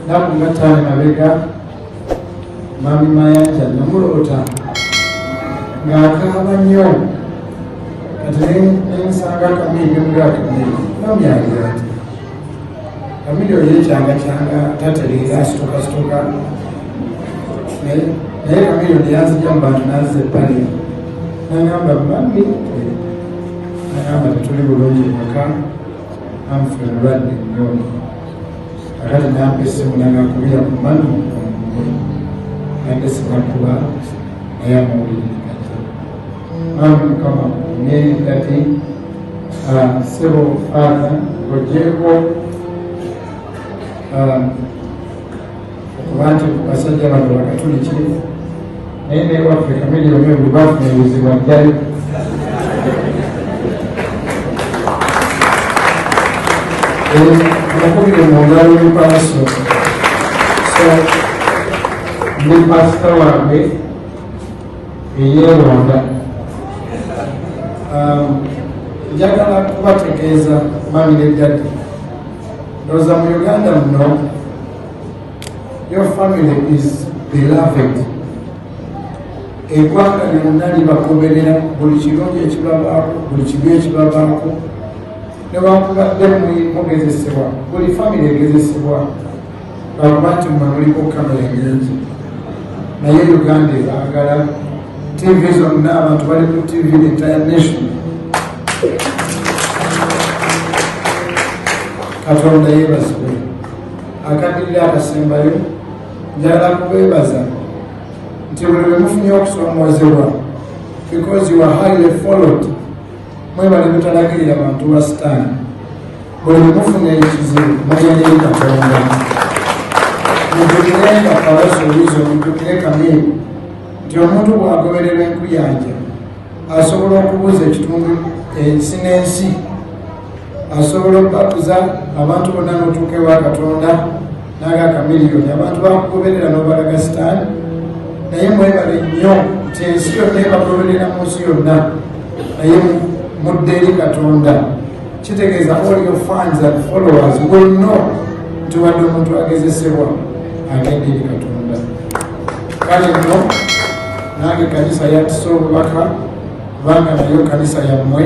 naku gatano mabega mami Mayanja namuloota ng'akaaba nnyo kati nensanga Kamili nemugaba Kamili nomyangira ati Kamili oyo yekyanga tatereera asitoka naye Kamili ono yanzija mu bantu nazza ebbali nagamba mami nagamba tetuli bulungi emaka anfe mulwadde nnyo akati nampa essimu nagakubira ku manu ate sinakuba naye amuwulire mami Mukama nekati sebo faaza ogyeko okuba nti basajja bano bakatuliki naye naye waffe Kamili omwe bwe bafuna ebizibu ajjayo nakubire mu ngalo y'epaaso so ndi pasita wange eyeeronda njagala kubategeeza mami ne dadi ndowooza mu Uganda muno your family is beloved eggwanga lyonna libagoberera buli kirungi ekibabaako buli kibi ekibabaako newankubadde mugezesebwa buli family egezesebwa lwakuba nti mwe muliko kamera nyingi naye Uganda ebaagala TV zonna abantu bali ku TV international Katonda yeebazibwe akaddirira akasembayo njagala kubeebaza nti buli lwe mufunye okusoomozebwa because you are highly followed mwebale butalagirira bantu ba sitaani buli lwe mufuna ekizibu mwenyeri Katonda mujjukirenga Kalasolizo mujjukire Kamili nti omuntu bw'agoberera enkuyanja asobola okubuuza ekitundu ensi n'ensi asobola okubakuza abantu bonna n'otuuka ewa Katonda n'aga Kamiliyoni abantu bakugoberera n'obalaga sitaani naye mwebale nnyo nti ensi yonna ebagoberera mu nsi yonna naye mudde eri Katonda kitegeeza all your fans and followers will know nti wadde omuntu agezesebwa agenda eri Katonda kale nno nange kanisa yatisa obubaka kubanga nayo kanisa yammwe